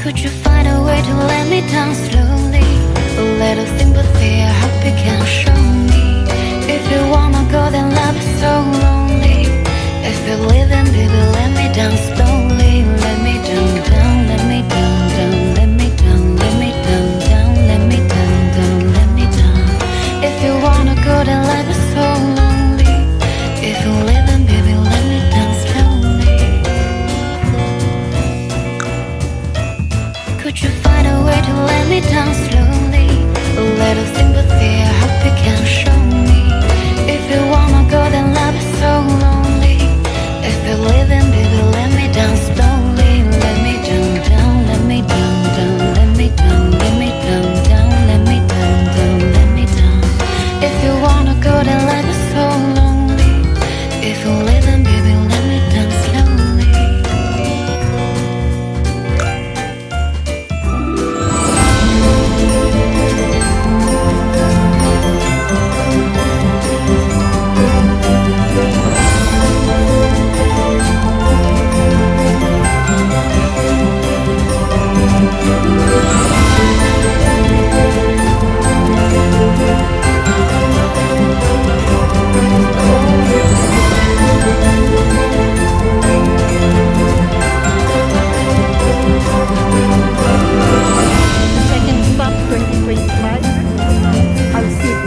Could you find a way to let me down slowly? A little sympathy, I hope you can show me. If you wanna go, then love is so lonely. If you're leaving, baby, let me down slowly. Let me down, down, let me down, down, let me down, let me down, down, let me down, down, let me down. If you wanna go, then love is so lonely. If you're leaving, baby, let me down slowly. Could you find a way to let me down slowly? A little sympathy, I hope you can show me. If you wanna go, then love is so lonely. If you're leaving, baby, let me down slowly. Let me down, down, let me down, down, let me down, let me down, down, let me down, down, let me down. If you wanna go, then love is so lonely. If you're leaving, baby, let me down slowly. Second stop, 2025. Alcid.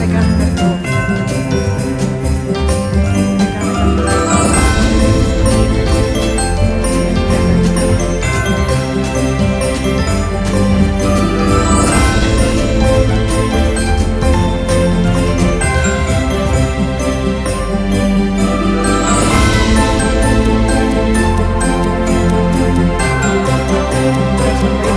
Naghahanap ko.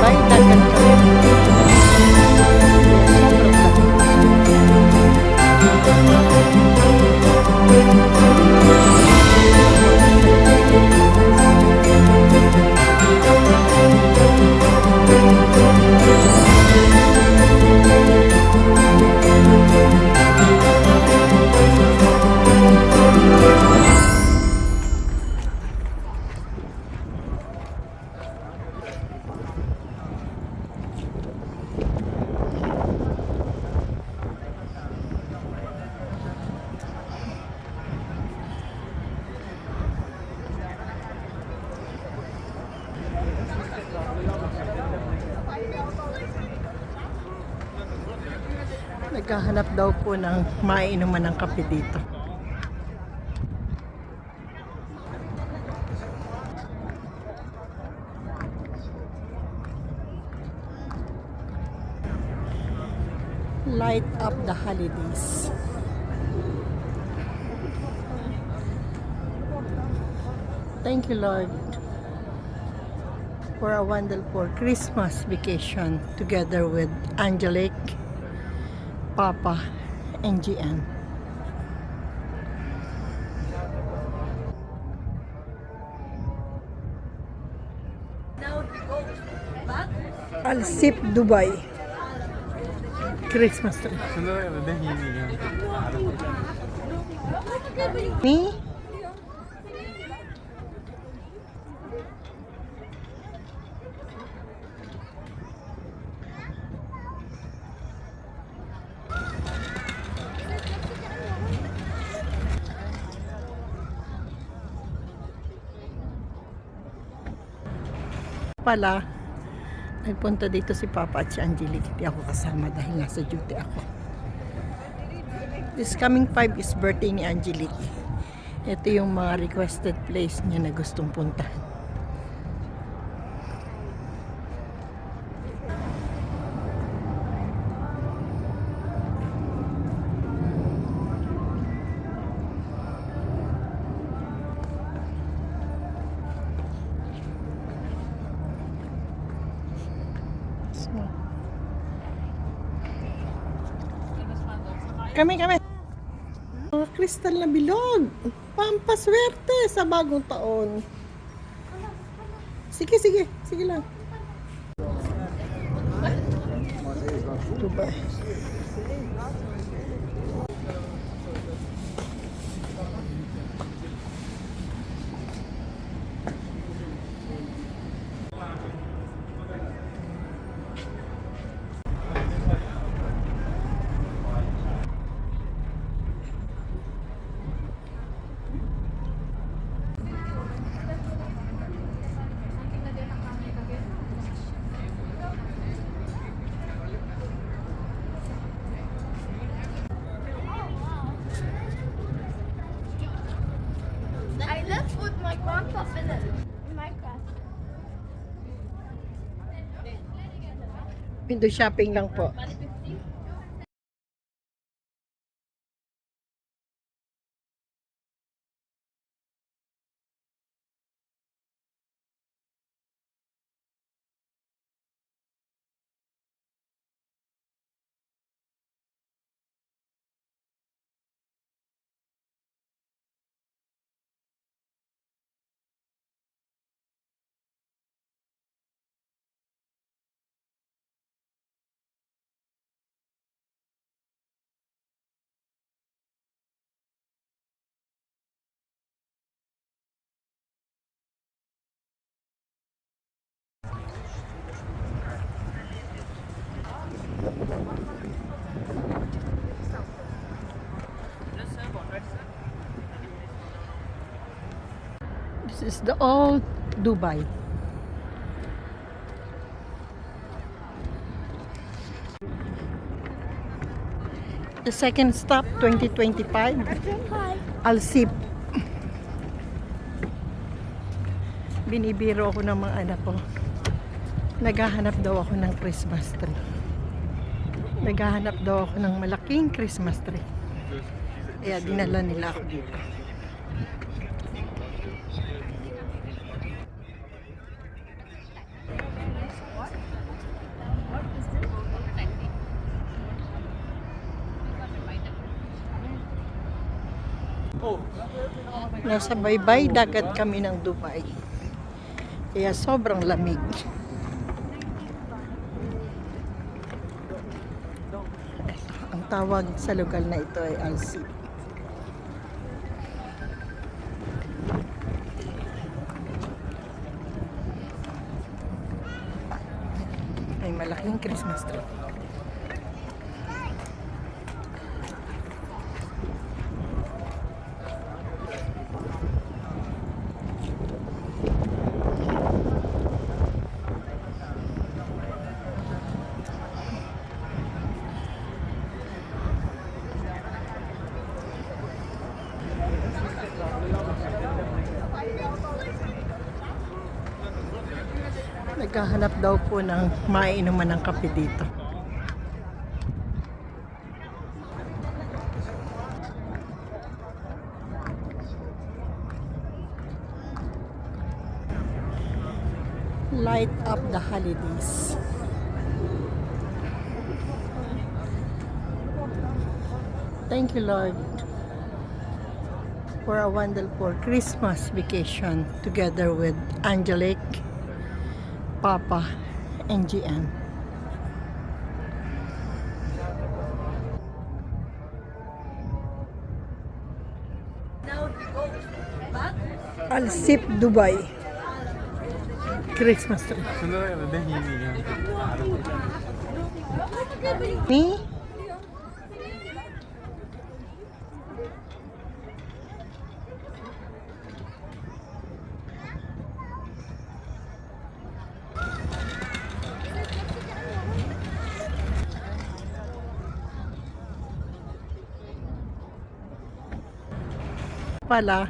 Bye, dagat kami. Naghahanap daw po ng maiinuman ng kape dito. Light up the holidays. Thank you, Lord, for a wonderful Christmas vacation together with Angelique, Papa, and GN. Alsip, Dubai. Christmas tree. Me? Pala, nagpunta dito si Papa at si Angelique. Hindi ako kasama dahil nasa duty ako. This coming 5 is birthday ni Angelique. Ito yung mga requested place niya na gustong puntahan. Kami. Oh, kristal na bilog. Pampaswerte sa bagong taon. Sige lang. Dubai. Window shopping lang po. This is the old Dubai. The second stop, 2025. Al-Sip. Binibiro ako ng mga anak ko. Naghahanap daw ako ng Christmas tree. Naghahanap daw ako ng malaking Christmas tree. Kaya dinala nila ako dito. Nasa baybay dagat kami ng Dubai. Kaya sobrang lamig. Ang tawag sa lugar na ito ay Al-Sip. Ay malaking Christmas tree. Naghahanap daw po ng mainuman ng kape dito. Light up the holidays. Thank you, Lord, for a wonderful Christmas vacation together with Angelique, Papa, and GM. Al-Sip, Dubai. Christmas tree. Me? Pala,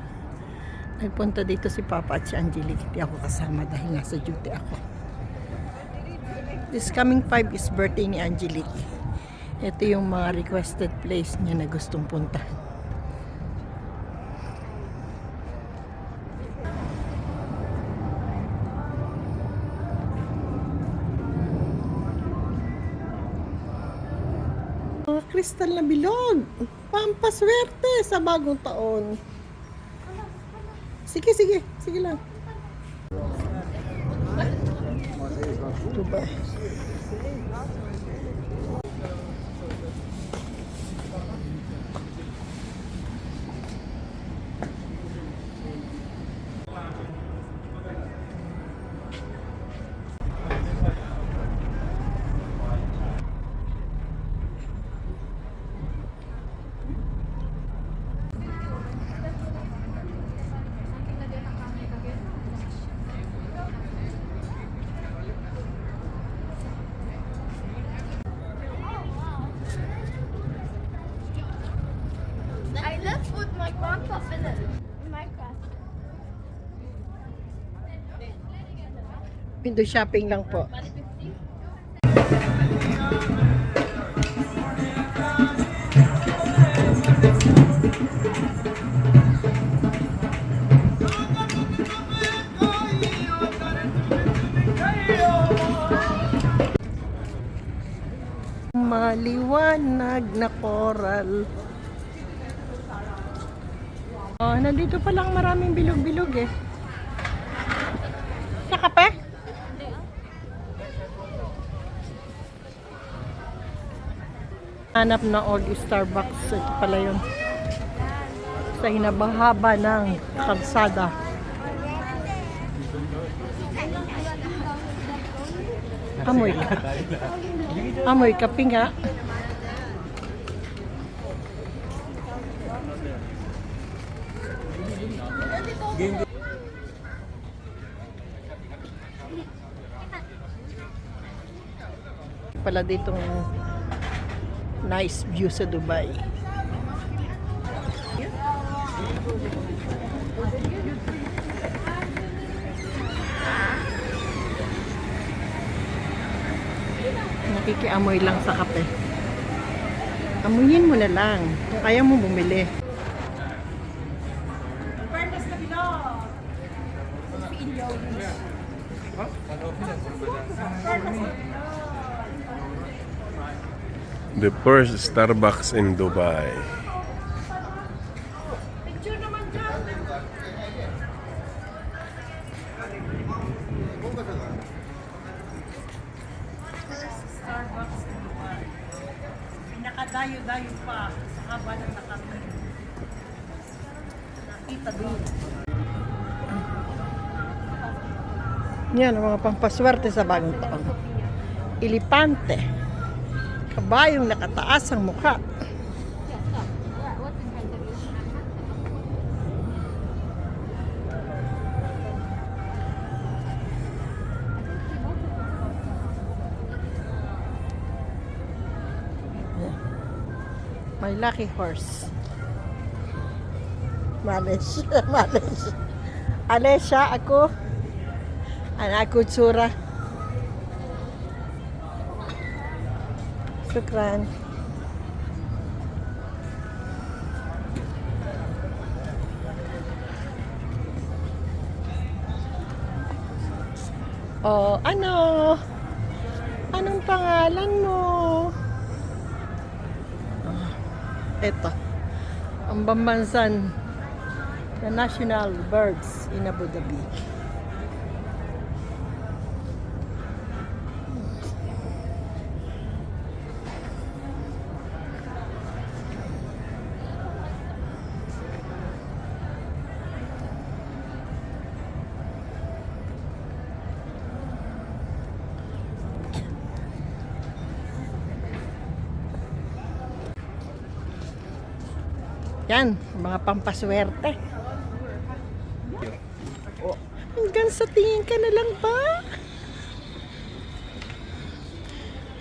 nagpunta dito si Papa at si Angelique. Hindi ako kasama dahil nasa duty ako. This coming 5 is birthday ni Angelique. Ito yung mga requested place niya na gustong puntahan. Mga kristal na bilog. Pampaswerte sa bagong taon. Sige, sige. Sige lang. Dubai. I left with my grandpa Philip in Minecraft. Window shopping lang po. Maliwanag na coral. Oh, nandito pa lang maraming bilog-bilog eh. Sa kape? Hanap na old Starbucks. Ito pala yun. Sa hinabahaba ng kalsada. Amoy ka. Amoy kape nga. Pala ditong nice view sa Dubai. Nakikiamoy lang sa kape. Amuyin mo na lang kung ayaw mo bumili. The first Starbucks in Dubai. Pinakadayo-dayo pa sa haba ng nakamin. Nakita doon. Yan ang mga pampaswerte sa bagong taon. Ilipante. Kabayong nakataas ang mukha. My lucky horse. Malish. Malish. Alesya, ako. Anak ko tsura. Shukran. Oh, ano? Anong pangalan mo? Ito. Ang Bambansan na National Birds in Abu Dhabi. Yan, mga pampaswerte. Oh, hanggang sa tingin ka na lang ba?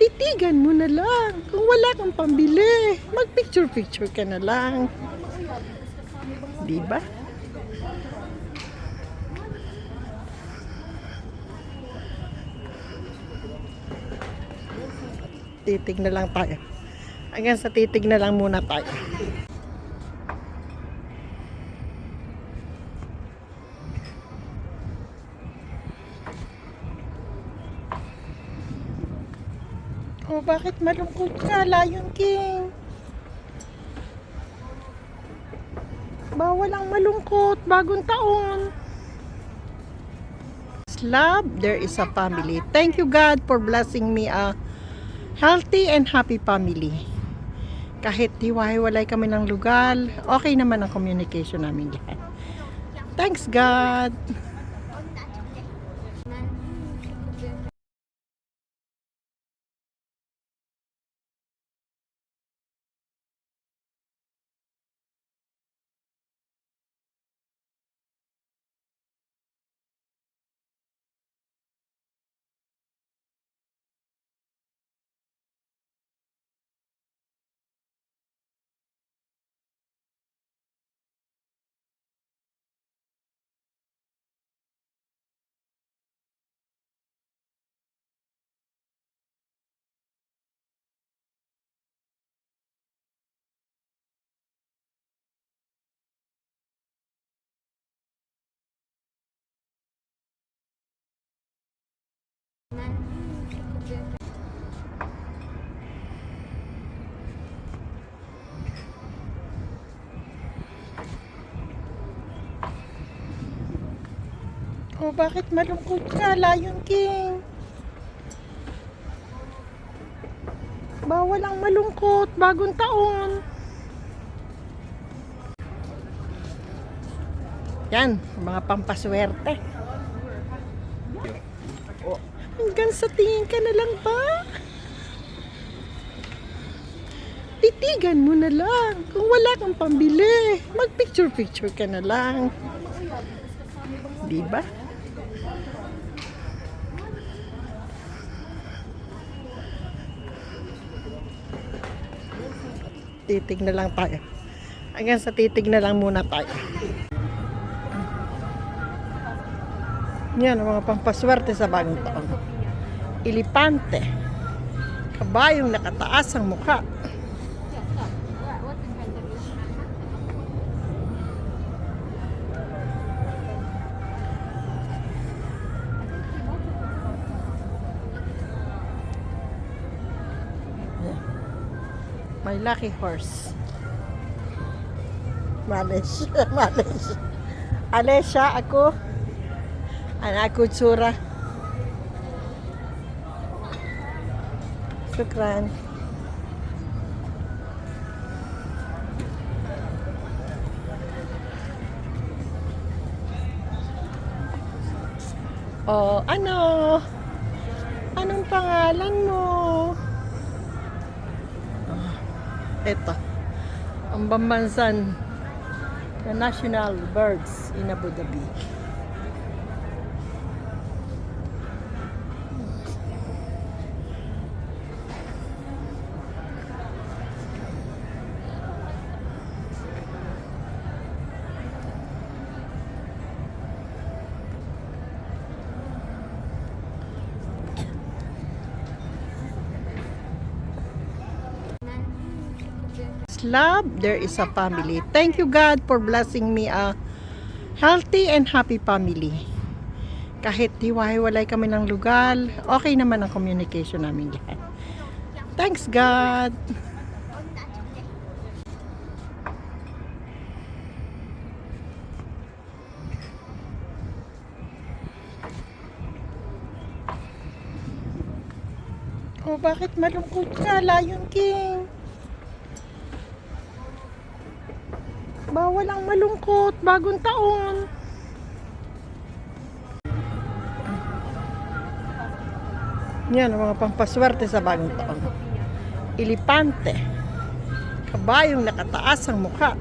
Titigan mo na lang. Kung wala kang pambili, mag-picture-picture ka na lang. Di ba? Titig na lang tayo. Hanggang sa titig na lang muna tayo. Oh, bakit malungkot ka, Lion King? Bawal ang malungkot, bagong taon. Love, there is a family. Thank you, God, for blessing me a healthy and happy family. Kahit hiwa-hiwalay kami ng lugar, okay naman ang communication namin lahat. Thanks, God. Oh, bakit malungkot ka, Lion King? Bawal ang malungkot, bagong taon. Yan, mga pampaswerte. Oh, hanggang sa tingin ka na lang ba? Titigan mo na lang. Kung wala kang pambili, mag-picture-picture ka na lang. Diba? Titig na lang tayo. Hanggang sa titig na lang muna tayo. Yan ang mga pampaswerte sa bagong taon. Ilipante. Kabayong nakataas ang mukha. My lucky horse. Malaysia, Malaysia. Alesya, ako. Anak ko tsura. Shukran. Oh, ano? Anong pangalan mo? Ito, ang bambansan na national birds in Abu Dhabi. Love, there is a family. Thank you God for blessing me a healthy and happy family. Kahit hiwa-hiwalay kami ng lugar, okay naman ang communication namin lahat. Thanks God. Oh, bakit malungkot ka, Lion King? Bawal ang malungkot, bagong taon. Yan ang mga pampaswerte sa bagong taon. Ilipante. Kabayong nakataas ang mukha.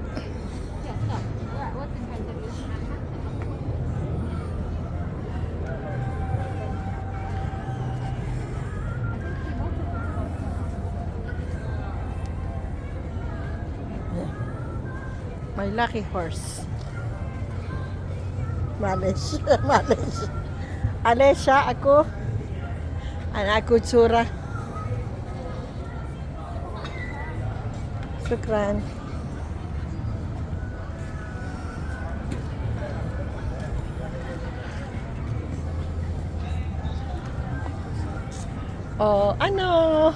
My lucky horse. Malaysia, Malaysia. Alesya, ako. Anak ko tsura. Shukran. Oh, ano?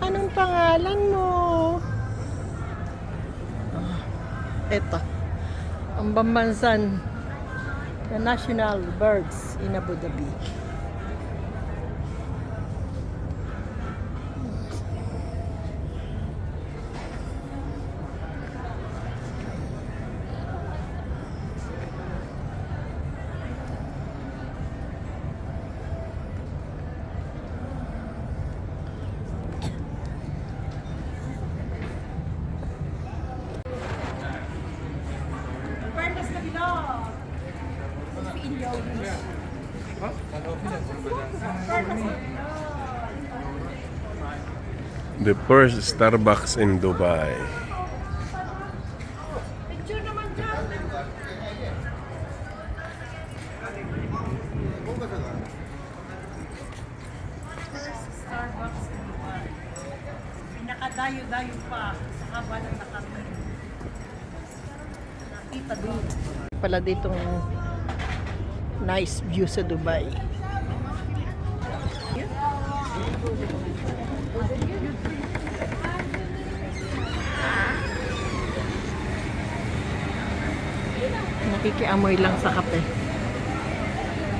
Anong pangalan mo? Ito, ang bambansan na national birds in Abu Dhabi. The first Starbucks in Dubai. Picture naman dyan. Starbucks in Dubai. Pinakadayo-dayo pa sa haba ng nakarating. Nakita doon. Pala ditong nice view sa Dubai. Nakikiamoy lang sa kape.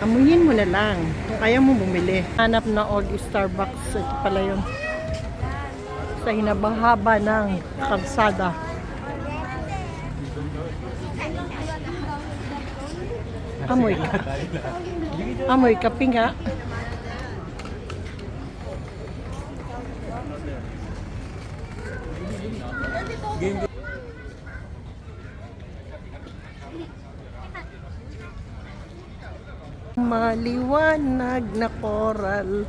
Amuyin mo na lang. Kung kaya mo bumili. Hanap na old Starbucks. Ito pala yun. Sa hinabahaba ng kalsada. Amoy. Amoy kape nga. Maliwanag na koral.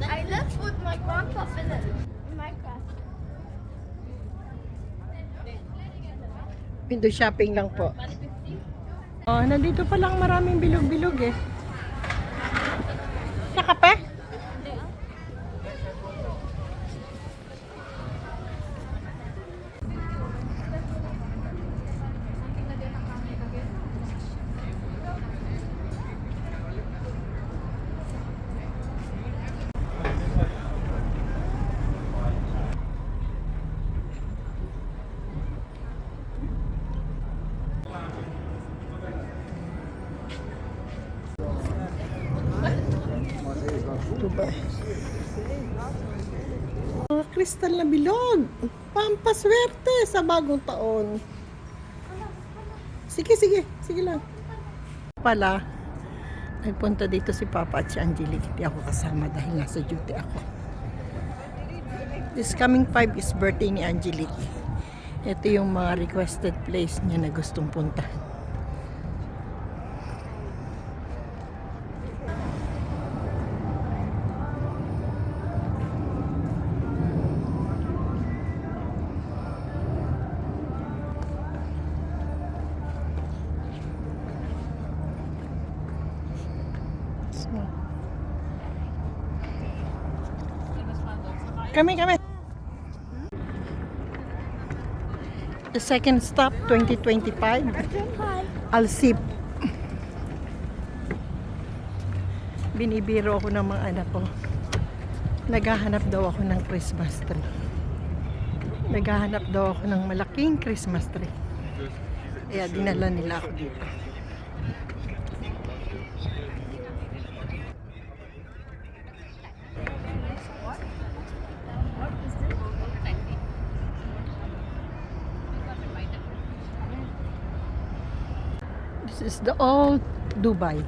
I left with my grandpa Philip in my class. Window shopping lang po. Oh, nandito pa lang maraming bilog-bilog eh. Sa kape? Dubai. Mga kristal na bilog. Pampaswerte sa bagong taon. Sige, sige. Sige lang. Pala, nagpunta dito si Papa at si Angelique. Hindi ako kasama dahil nasa duty ako. This coming 5 is birthday ni Angelique. Ito yung mga requested place niya na gustong puntahan. Kami. The second stop, 2025. Alsip. Binibiro ako ng mga anak ko. Naghahanap daw ako ng Christmas tree. Naghahanap daw ako ng malaking Christmas tree. Kaya dinala nila ako dito. This is the old Dubai.